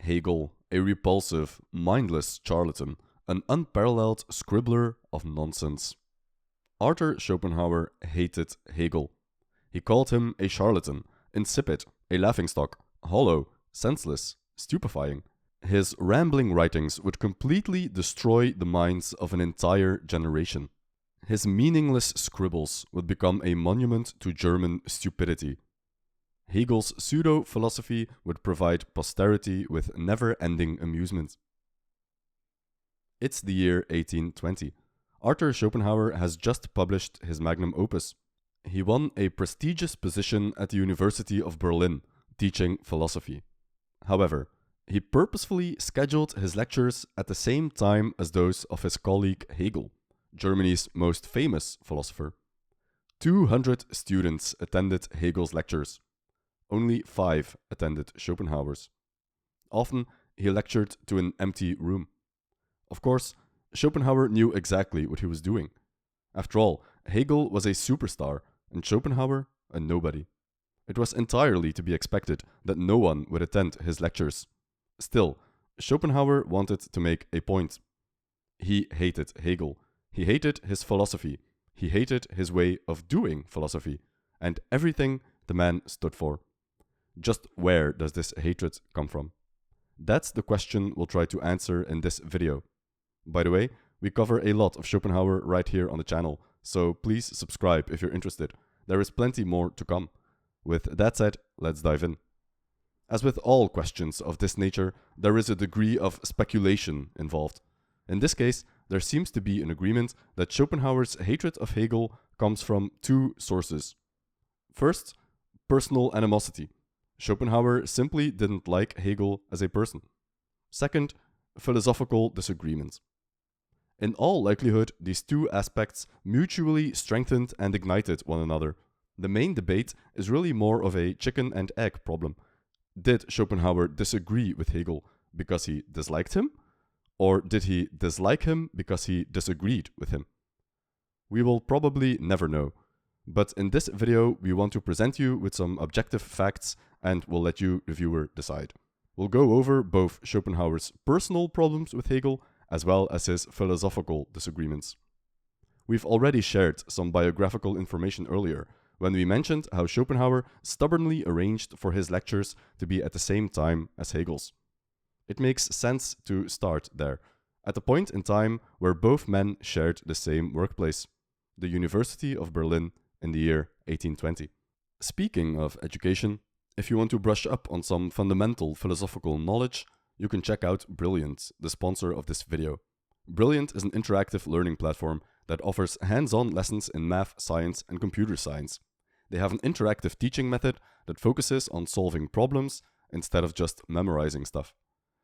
Hegel, a repulsive, mindless charlatan, an unparalleled scribbler of nonsense. Arthur Schopenhauer hated Hegel. He called him a charlatan, insipid, a laughingstock, hollow, senseless, stupefying. His rambling writings would completely destroy the minds of an entire generation. His meaningless scribbles would become a monument to German stupidity. Hegel's pseudo-philosophy would provide posterity with never-ending amusement. It's the year 1820. Arthur Schopenhauer has just published his magnum opus. He won a prestigious position at the University of Berlin, teaching philosophy. However, he purposefully scheduled his lectures at the same time as those of his colleague Hegel, Germany's most famous philosopher. 200 students attended Hegel's lectures. Only 5 attended Schopenhauer's. Often, he lectured to an empty room. Of course, Schopenhauer knew exactly what he was doing. After all, Hegel was a superstar, and Schopenhauer a nobody. It was entirely to be expected that no one would attend his lectures. Still, Schopenhauer wanted to make a point. He hated Hegel. He hated his philosophy. He hated his way of doing philosophy, and everything the man stood for. Just where does this hatred come from? That's the question we'll try to answer in this video. By the way, we cover a lot of Schopenhauer right here on the channel, so please subscribe if you're interested. There is plenty more to come. With that said, let's dive in. As with all questions of this nature, there is a degree of speculation involved. In this case, there seems to be an agreement that Schopenhauer's hatred of Hegel comes from 2 sources. First, personal animosity. Schopenhauer simply didn't like Hegel as a person. Second, philosophical disagreement. In all likelihood, these 2 aspects mutually strengthened and ignited one another. The main debate is really more of a chicken and egg problem. Did Schopenhauer disagree with Hegel because he disliked him? Or did he dislike him because he disagreed with him? We will probably never know. But in this video, we want to present you with some objective facts and we'll let you, the viewer, decide. We'll go over both Schopenhauer's personal problems with Hegel as well as his philosophical disagreements. We've already shared some biographical information earlier when we mentioned how Schopenhauer stubbornly arranged for his lectures to be at the same time as Hegel's. It makes sense to start there, at a point in time where both men shared the same workplace, the University of Berlin in the year 1820. Speaking of education, if you want to brush up on some fundamental philosophical knowledge, you can check out Brilliant, the sponsor of this video. Brilliant is an interactive learning platform that offers hands-on lessons in math, science, and computer science. They have an interactive teaching method that focuses on solving problems instead of just memorizing stuff.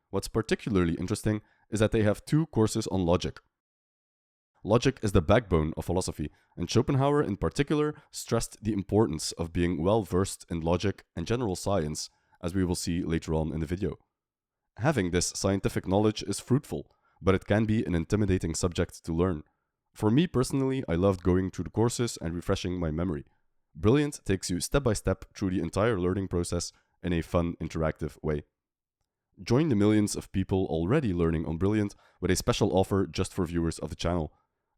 What's particularly interesting is that they have 2 courses on logic. Logic is the backbone of philosophy, and Schopenhauer in particular stressed the importance of being well versed in logic and general science, as we will see later on in the video. Having this scientific knowledge is fruitful, but it can be an intimidating subject to learn. For me personally, I loved going through the courses and refreshing my memory. Brilliant takes you step by step through the entire learning process in a fun, interactive way. Join the millions of people already learning on Brilliant with a special offer just for viewers of the channel.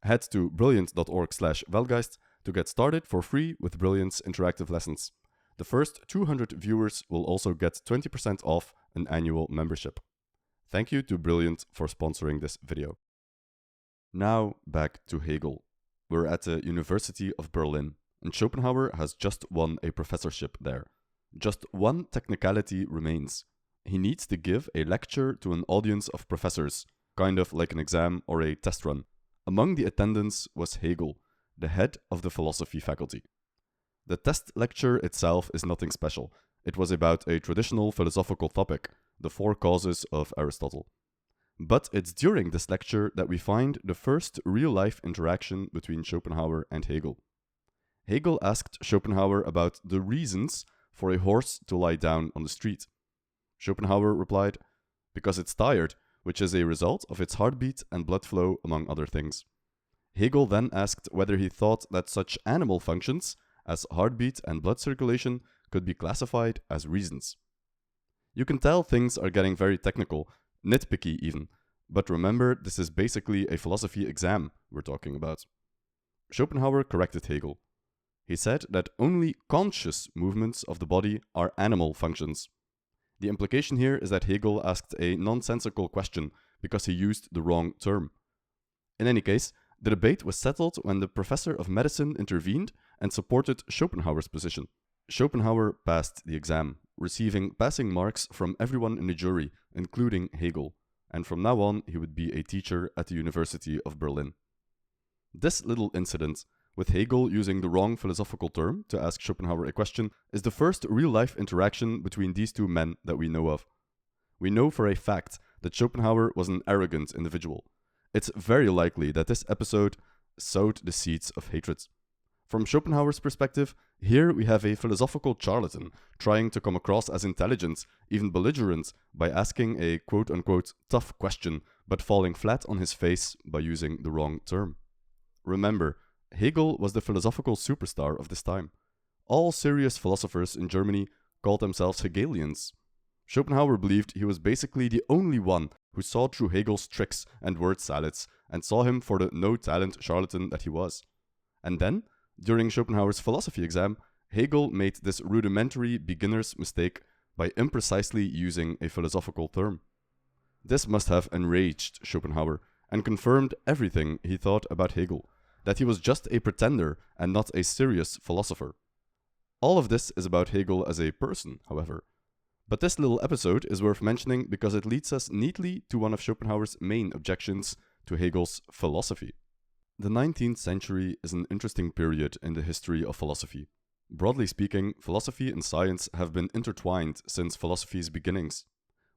Head to brilliant.org/Weltgeist to get started for free with Brilliant's interactive lessons. The first 200 viewers will also get 20% off an annual membership. Thank you to Brilliant for sponsoring this video. Now back to Hegel. We're at the University of Berlin, and Schopenhauer has just won a professorship there. Just one technicality remains. He needs to give a lecture to an audience of professors, kind of like an exam or a test run. Among the attendants was Hegel, the head of the philosophy faculty. The test lecture itself is nothing special. It was about a traditional philosophical topic, the 4 causes of Aristotle. But it's during this lecture that we find the first real-life interaction between Schopenhauer and Hegel. Hegel asked Schopenhauer about the reasons for a horse to lie down on the street. Schopenhauer replied, "Because it's tired, which is a result of its heartbeat and blood flow, among other things." Hegel then asked whether he thought that such animal functions as heartbeat and blood circulation could be classified as reasons. You can tell things are getting very technical, nitpicky even, but remember, this is basically a philosophy exam we're talking about. Schopenhauer corrected Hegel. He said that only conscious movements of the body are animal functions. The implication here is that Hegel asked a nonsensical question because he used the wrong term. In any case, the debate was settled when the professor of medicine intervened and supported Schopenhauer's position. Schopenhauer passed the exam, receiving passing marks from everyone in the jury, including Hegel, and from now on he would be a teacher at the University of Berlin. This little incident, with Hegel using the wrong philosophical term to ask Schopenhauer a question, is the first real-life interaction between these two men that we know of. We know for a fact that Schopenhauer was an arrogant individual. It's very likely that this episode sowed the seeds of hatred. From Schopenhauer's perspective, here we have a philosophical charlatan trying to come across as intelligent, even belligerent, by asking a quote-unquote tough question, but falling flat on his face by using the wrong term. Remember, Hegel was the philosophical superstar of this time. All serious philosophers in Germany called themselves Hegelians. Schopenhauer believed he was basically the only one who saw through Hegel's tricks and word salads and saw him for the no-talent charlatan that he was. And then, during Schopenhauer's philosophy exam, Hegel made this rudimentary beginner's mistake by imprecisely using a philosophical term. This must have enraged Schopenhauer and confirmed everything he thought about Hegel, that he was just a pretender and not a serious philosopher. All of this is about Hegel as a person, however. But this little episode is worth mentioning because it leads us neatly to one of Schopenhauer's main objections to Hegel's philosophy. The 19th century is an interesting period in the history of philosophy. Broadly speaking, philosophy and science have been intertwined since philosophy's beginnings.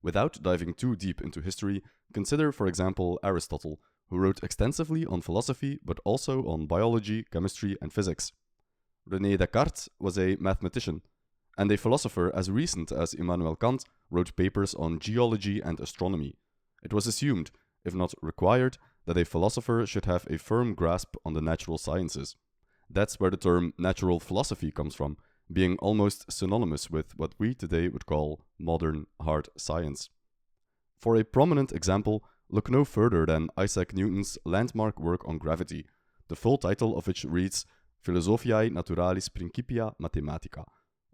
Without diving too deep into history, consider, for example, Aristotle, who wrote extensively on philosophy but also on biology, chemistry, and physics. René Descartes was a mathematician, and a philosopher as recent as Immanuel Kant wrote papers on geology and astronomy. It was assumed, if not required, that a philosopher should have a firm grasp on the natural sciences. That's where the term natural philosophy comes from, being almost synonymous with what we today would call modern hard science. For a prominent example, look no further than Isaac Newton's landmark work on gravity, the full title of which reads Philosophiae Naturalis Principia Mathematica,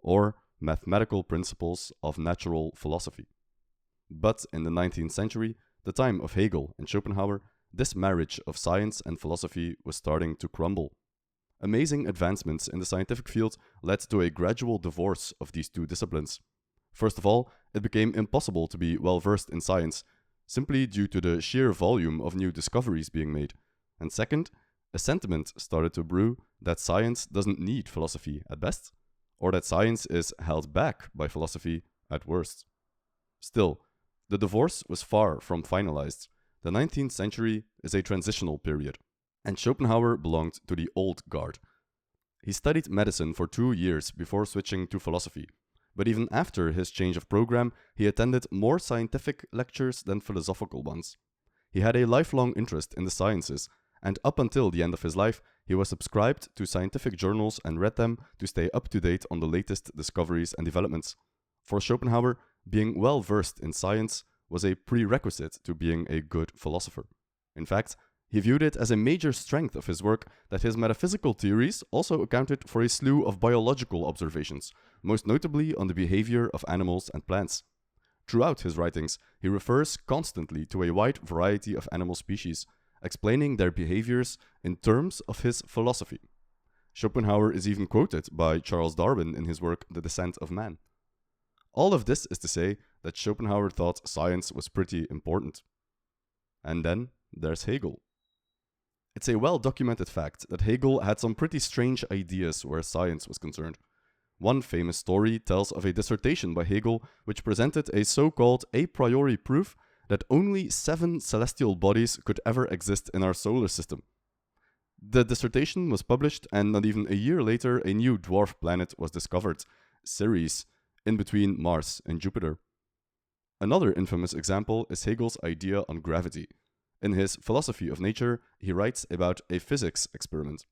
or Mathematical Principles of Natural Philosophy. But in the 19th century, the time of Hegel and Schopenhauer, this marriage of science and philosophy was starting to crumble. Amazing advancements in the scientific field led to a gradual divorce of these two disciplines. First of all, it became impossible to be well versed in science, simply due to the sheer volume of new discoveries being made. And second, a sentiment started to brew that science doesn't need philosophy at best, or that science is held back by philosophy at worst. Still, the divorce was far from finalized. The 19th century is a transitional period, and Schopenhauer belonged to the old guard. He studied medicine for 2 years before switching to philosophy, but even after his change of program, he attended more scientific lectures than philosophical ones. He had a lifelong interest in the sciences, and up until the end of his life, he was subscribed to scientific journals and read them to stay up to date on the latest discoveries and developments. For Schopenhauer, being well versed in science was a prerequisite to being a good philosopher. In fact, he viewed it as a major strength of his work that his metaphysical theories also accounted for a slew of biological observations, most notably on the behavior of animals and plants. Throughout his writings, he refers constantly to a wide variety of animal species, explaining their behaviors in terms of his philosophy. Schopenhauer is even quoted by Charles Darwin in his work The Descent of Man. All of this is to say that Schopenhauer thought science was pretty important. And then there's Hegel. It's a well-documented fact that Hegel had some pretty strange ideas where science was concerned. One famous story tells of a dissertation by Hegel which presented a so-called a priori proof that only 7 celestial bodies could ever exist in our solar system. The dissertation was published, and not even a year later, a new dwarf planet was discovered, Ceres, in between Mars and Jupiter. Another infamous example is Hegel's idea on gravity. In his Philosophy of Nature, he writes about a physics experiment.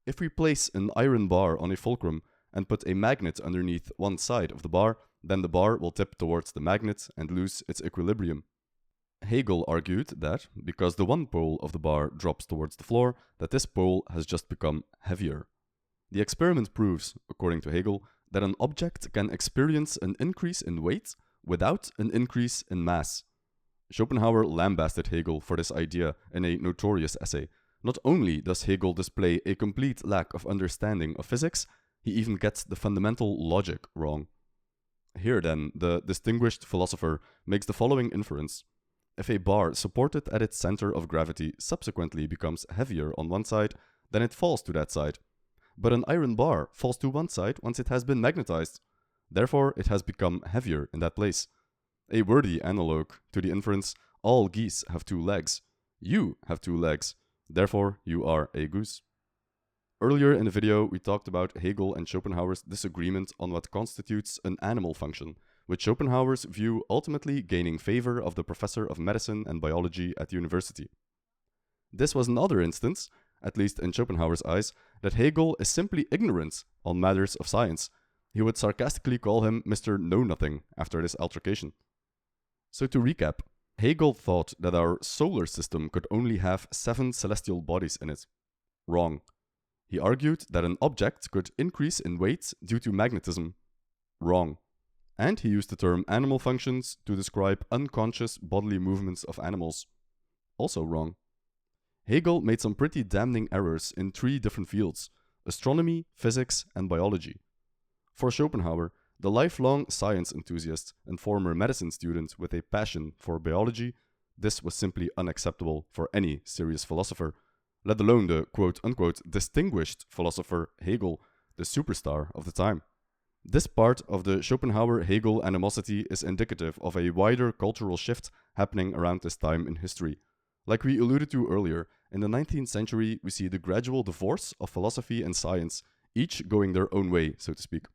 If we place an iron bar on a fulcrum and put a magnet underneath one side of the bar, then the bar will tip towards the magnet and lose its equilibrium. Hegel argued that, because the one pole of the bar drops towards the floor, that this pole has just become heavier. The experiment proves, according to Hegel, that an object can experience an increase in weight without an increase in mass. Schopenhauer lambasted Hegel for this idea in a notorious essay. Not only does Hegel display a complete lack of understanding of physics, he even gets the fundamental logic wrong. Here then, the distinguished philosopher makes the following inference. If a bar supported at its center of gravity subsequently becomes heavier on one side, then it falls to that side. But an iron bar falls to one side once it has been magnetized. Therefore, it has become heavier in that place. A worthy analogue to the inference, all geese have two legs. You have two legs. Therefore, you are a goose. Earlier in the video, we talked about Hegel and Schopenhauer's disagreement on what constitutes an animal function, with Schopenhauer's view ultimately gaining favor of the professor of medicine and biology at the university. This was another instance, at least in Schopenhauer's eyes, that Hegel is simply ignorant on matters of science. He would sarcastically call him Mr. Know-Nothing after this altercation. So to recap, Hegel thought that our solar system could only have 7 celestial bodies in it. Wrong. He argued that an object could increase in weight due to magnetism. Wrong. And he used the term animal functions to describe unconscious bodily movements of animals. Also wrong. Hegel made some pretty damning errors in 3 different fields: astronomy, physics, and biology. For Schopenhauer, the lifelong science enthusiast and former medicine student with a passion for biology, this was simply unacceptable for any serious philosopher, let alone the quote-unquote distinguished philosopher Hegel, the superstar of the time. This part of the Schopenhauer-Hegel animosity is indicative of a wider cultural shift happening around this time in history. Like we alluded to earlier, in the 19th century we see the gradual divorce of philosophy and science, each going their own way, so to speak.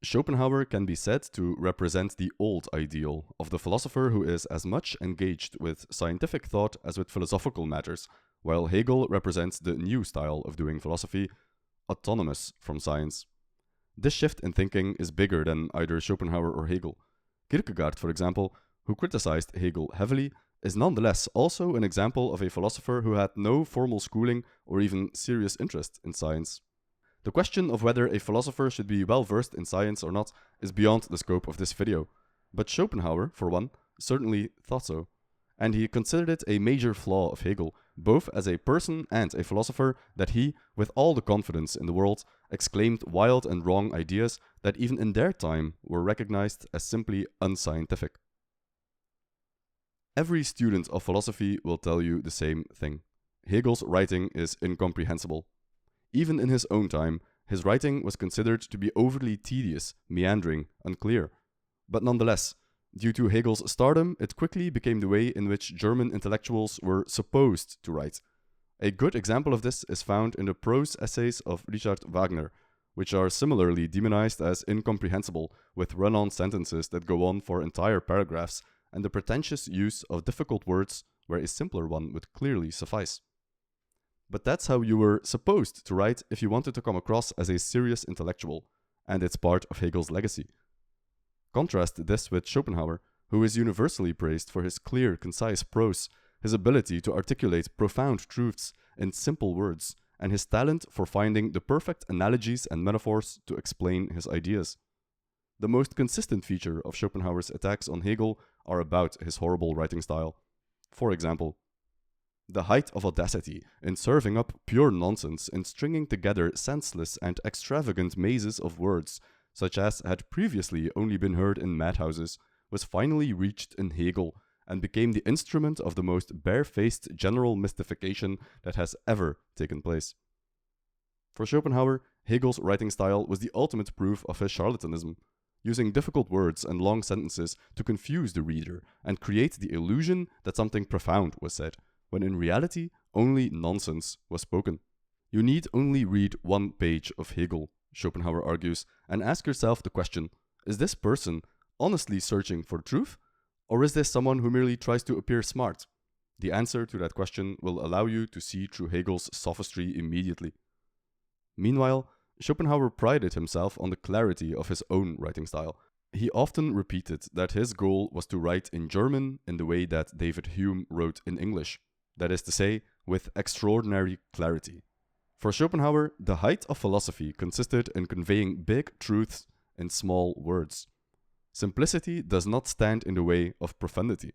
Schopenhauer can be said to represent the old ideal of the philosopher who is as much engaged with scientific thought as with philosophical matters, while Hegel represents the new style of doing philosophy, autonomous from science. This shift in thinking is bigger than either Schopenhauer or Hegel. Kierkegaard, for example, who criticized Hegel heavily, is nonetheless also an example of a philosopher who had no formal schooling or even serious interest in science. The question of whether a philosopher should be well versed in science or not is beyond the scope of this video, but Schopenhauer, for one, certainly thought so. And he considered it a major flaw of Hegel, both as a person and a philosopher, that he, with all the confidence in the world, exclaimed wild and wrong ideas that even in their time were recognized as simply unscientific. Every student of philosophy will tell you the same thing. Hegel's writing is incomprehensible. Even in his own time, his writing was considered to be overly tedious, meandering, unclear. But nonetheless, due to Hegel's stardom, it quickly became the way in which German intellectuals were supposed to write. A good example of this is found in the prose essays of Richard Wagner, which are similarly demonized as incomprehensible, with run-on sentences that go on for entire paragraphs, and the pretentious use of difficult words where a simpler one would clearly suffice. But that's how you were supposed to write if you wanted to come across as a serious intellectual, and it's part of Hegel's legacy. Contrast this with Schopenhauer, who is universally praised for his clear, concise prose, his ability to articulate profound truths in simple words, and his talent for finding the perfect analogies and metaphors to explain his ideas. The most consistent feature of Schopenhauer's attacks on Hegel are about his horrible writing style. For example, the height of audacity in serving up pure nonsense and stringing together senseless and extravagant mazes of words, such as had previously only been heard in madhouses, was finally reached in Hegel and became the instrument of the most barefaced general mystification that has ever taken place. For Schopenhauer, Hegel's writing style was the ultimate proof of his charlatanism, using difficult words and long sentences to confuse the reader and create the illusion that something profound was said, when in reality only nonsense was spoken. You need only read one page of Hegel, Schopenhauer argues, and ask yourself the question, is this person honestly searching for truth, or is this someone who merely tries to appear smart? The answer to that question will allow you to see through Hegel's sophistry immediately. Meanwhile, Schopenhauer prided himself on the clarity of his own writing style. He often repeated that his goal was to write in German in the way that David Hume wrote in English, that is to say, with extraordinary clarity. For Schopenhauer, the height of philosophy consisted in conveying big truths in small words. Simplicity does not stand in the way of profundity.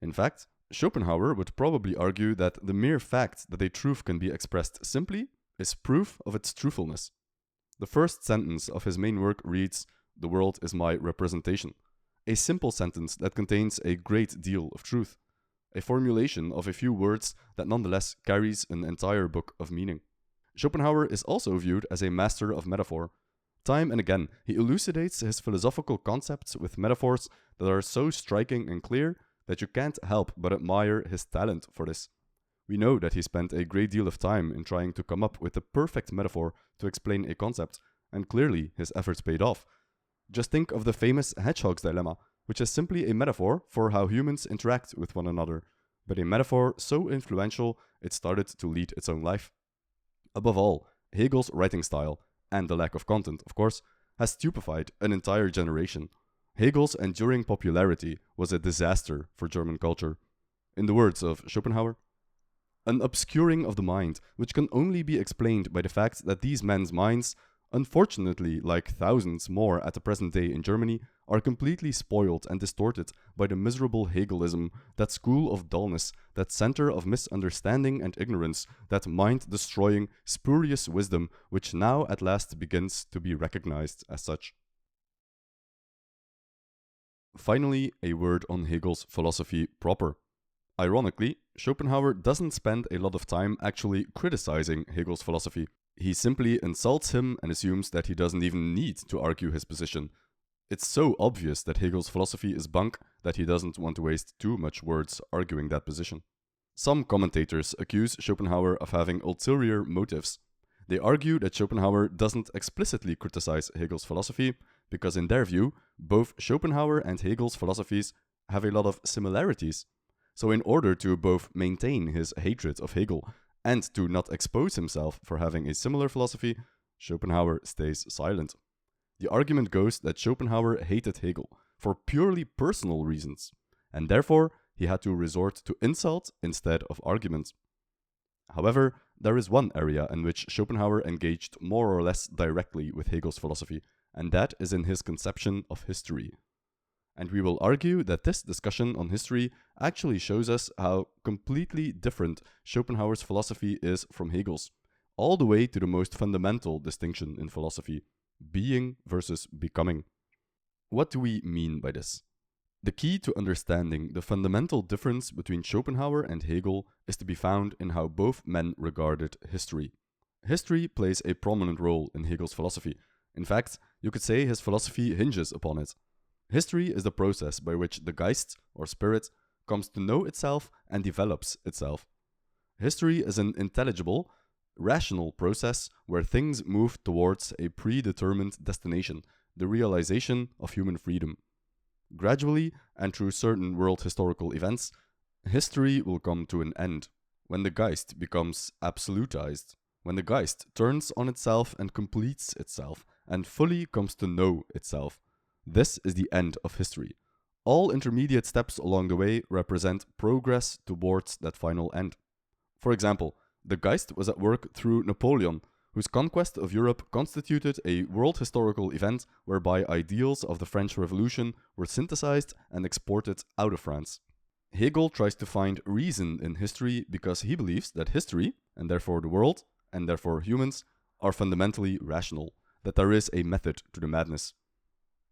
In fact, Schopenhauer would probably argue that the mere fact that a truth can be expressed simply is proof of its truthfulness. The first sentence of his main work reads, "The world is my representation," a simple sentence that contains a great deal of truth, a formulation of a few words that nonetheless carries an entire book of meaning. Schopenhauer is also viewed as a master of metaphor. Time and again, he elucidates his philosophical concepts with metaphors that are so striking and clear that you can't help but admire his talent for this. We know that he spent a great deal of time in trying to come up with the perfect metaphor to explain a concept, and clearly his efforts paid off. Just think of the famous hedgehog's dilemma, which is simply a metaphor for how humans interact with one another, but a metaphor so influential it started to lead its own life. Above all, Hegel's writing style, and the lack of content, of course, has stupefied an entire generation. Hegel's enduring popularity was a disaster for German culture. In the words of Schopenhauer, "An obscuring of the mind, which can only be explained by the fact that these men's minds, unfortunately like thousands more at the present day in Germany, are completely spoiled and distorted by the miserable Hegelism, that school of dulness, that center of misunderstanding and ignorance, that mind-destroying, spurious wisdom, which now at last begins to be recognized as such." Finally, a word on Hegel's philosophy proper. Ironically, Schopenhauer doesn't spend a lot of time actually criticizing Hegel's philosophy. He simply insults him and assumes that he doesn't even need to argue his position. It's so obvious that Hegel's philosophy is bunk that he doesn't want to waste too much words arguing that position. Some commentators accuse Schopenhauer of having ulterior motives. They argue that Schopenhauer doesn't explicitly criticize Hegel's philosophy because in their view, both Schopenhauer and Hegel's philosophies have a lot of similarities. So in order to both maintain his hatred of Hegel and to not expose himself for having a similar philosophy, Schopenhauer stays silent. The argument goes that Schopenhauer hated Hegel for purely personal reasons, and therefore he had to resort to insult instead of argument. However, there is one area in which Schopenhauer engaged more or less directly with Hegel's philosophy, and that is in his conception of history. And we will argue that this discussion on history actually shows us how completely different Schopenhauer's philosophy is from Hegel's, all the way to the most fundamental distinction in philosophy, being versus becoming. What do we mean by this? The key to understanding the fundamental difference between Schopenhauer and Hegel is to be found in how both men regarded history. History plays a prominent role in Hegel's philosophy. In fact, you could say his philosophy hinges upon it. History is the process by which the Geist, or spirit, comes to know itself and develops itself. History is an intelligible, rational process where things move towards a predetermined destination, the realization of human freedom. Gradually, and through certain world historical events, history will come to an end, when the Geist becomes absolutized, when the Geist turns on itself and completes itself, and fully comes to know itself. This is the end of history. All intermediate steps along the way represent progress towards that final end. For example, the Geist was at work through Napoleon, whose conquest of Europe constituted a world historical event whereby ideals of the French Revolution were synthesized and exported out of France. Hegel tries to find reason in history because he believes that history, and therefore the world, and therefore humans, are fundamentally rational, that there is a method to the madness.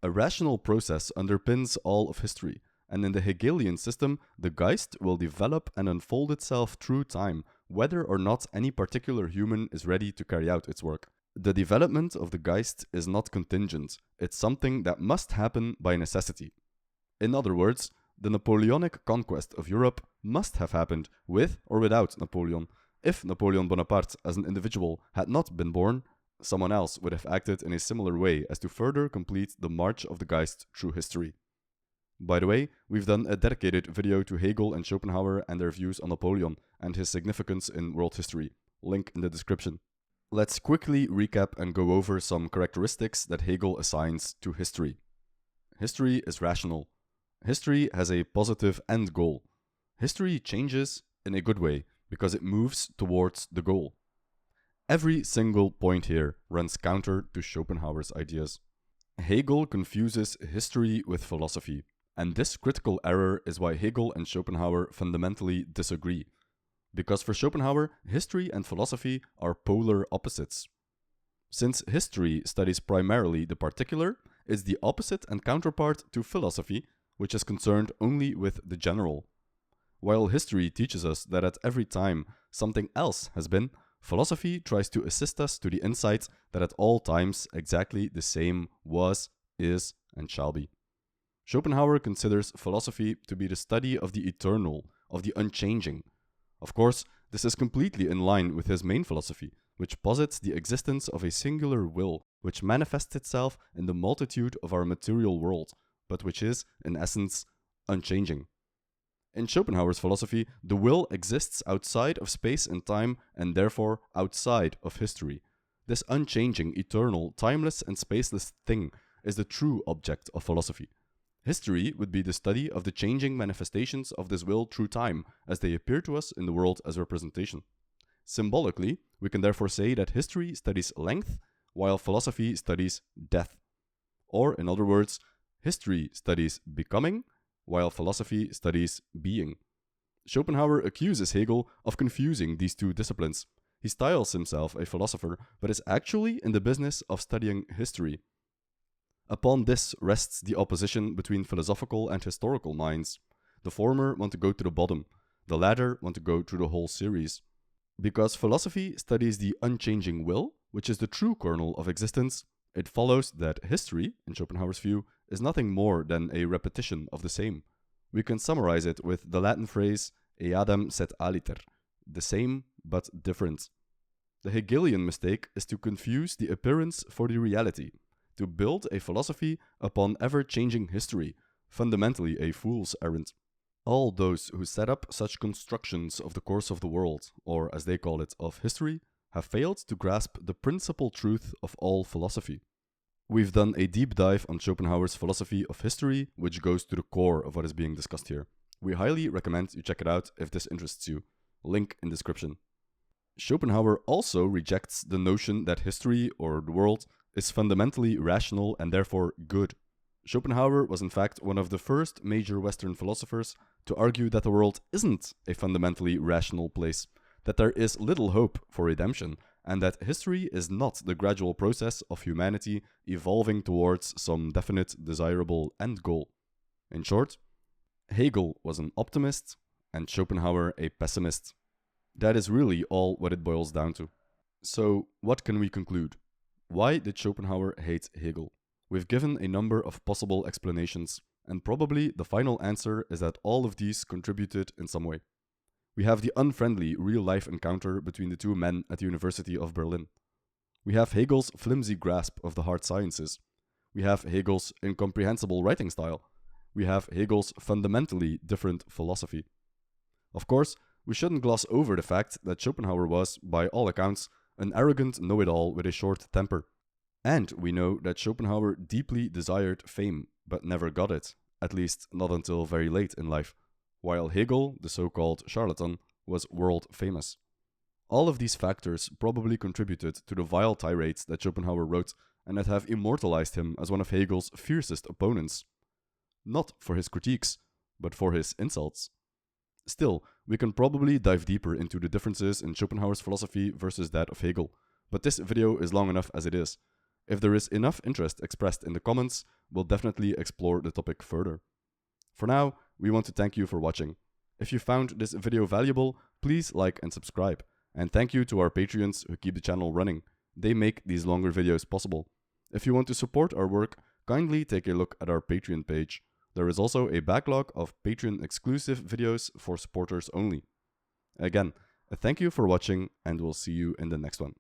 A rational process underpins all of history, and in the Hegelian system, the Geist will develop and unfold itself through time, whether or not any particular human is ready to carry out its work. The development of the Geist is not contingent, it's something that must happen by necessity. In other words, the Napoleonic conquest of Europe must have happened with or without Napoleon. If Napoleon Bonaparte as an individual had not been born, someone else would have acted in a similar way as to further complete the march of the Geist through history. By the way, we've done a dedicated video to Hegel and Schopenhauer and their views on Napoleon and his significance in world history. Link in the description. Let's quickly recap and go over some characteristics that Hegel assigns to history. History is rational. History has a positive end goal. History changes in a good way because it moves towards the goal. Every single point here runs counter to Schopenhauer's ideas. Hegel confuses history with philosophy, and this critical error is why Hegel and Schopenhauer fundamentally disagree. Because for Schopenhauer, history and philosophy are polar opposites. Since history studies primarily the particular, it's the opposite and counterpart to philosophy, which is concerned only with the general. While history teaches us that at every time something else has been, philosophy tries to assist us to the insight that at all times exactly the same was, is, and shall be. Schopenhauer considers philosophy to be the study of the eternal, of the unchanging. Of course, this is completely in line with his main philosophy, which posits the existence of a singular will, which manifests itself in the multitude of our material world, but which is, in essence, unchanging. In Schopenhauer's philosophy, the will exists outside of space and time, and therefore outside of history. This unchanging, eternal, timeless, and spaceless thing is the true object of philosophy. History would be the study of the changing manifestations of this will through time, as they appear to us in the world as representation. Symbolically, we can therefore say that history studies length, while philosophy studies death. Or, in other words, history studies becoming, while philosophy studies being. Schopenhauer accuses Hegel of confusing these two disciplines. He styles himself a philosopher, but is actually in the business of studying history. Upon this rests the opposition between philosophical and historical minds. The former want to go to the bottom, the latter want to go through the whole series. Because philosophy studies the unchanging will, which is the true kernel of existence, it follows that history, in Schopenhauer's view, is nothing more than a repetition of the same. We can summarize it with the Latin phrase eadam sed aliter, the same but different. The Hegelian mistake is to confuse the appearance for the reality, to build a philosophy upon ever-changing history, fundamentally a fool's errand. All those who set up such constructions of the course of the world, or as they call it, of history, have failed to grasp the principal truth of all philosophy. We've done a deep dive on Schopenhauer's philosophy of history, which goes to the core of what is being discussed here. We highly recommend you check it out if this interests you. Link in description. Schopenhauer also rejects the notion that history, or the world, is fundamentally rational and therefore good. Schopenhauer was in fact one of the first major Western philosophers to argue that the world isn't a fundamentally rational place, that there is little hope for redemption, and that history is not the gradual process of humanity evolving towards some definite, desirable end goal. In short, Hegel was an optimist and Schopenhauer a pessimist. That is really all what it boils down to. So, what can we conclude? Why did Schopenhauer hate Hegel? We've given a number of possible explanations, and probably the final answer is that all of these contributed in some way. We have the unfriendly real-life encounter between the two men at the University of Berlin. We have Hegel's flimsy grasp of the hard sciences. We have Hegel's incomprehensible writing style. We have Hegel's fundamentally different philosophy. Of course, we shouldn't gloss over the fact that Schopenhauer was, by all accounts, an arrogant know-it-all with a short temper. And we know that Schopenhauer deeply desired fame, but never got it, at least not until very late in life, while Hegel, the so-called charlatan, was world famous. All of these factors probably contributed to the vile tirades that Schopenhauer wrote and that have immortalized him as one of Hegel's fiercest opponents. Not for his critiques, but for his insults. Still, we can probably dive deeper into the differences in Schopenhauer's philosophy versus that of Hegel, but this video is long enough as it is. If there is enough interest expressed in the comments, we'll definitely explore the topic further. For now, we want to thank you for watching. If you found this video valuable, please like and subscribe. And thank you to our Patreons who keep the channel running. They make these longer videos possible. If you want to support our work, kindly take a look at our Patreon page. There is also a backlog of Patreon exclusive videos for supporters only. Again, thank you for watching, and we'll see you in the next one.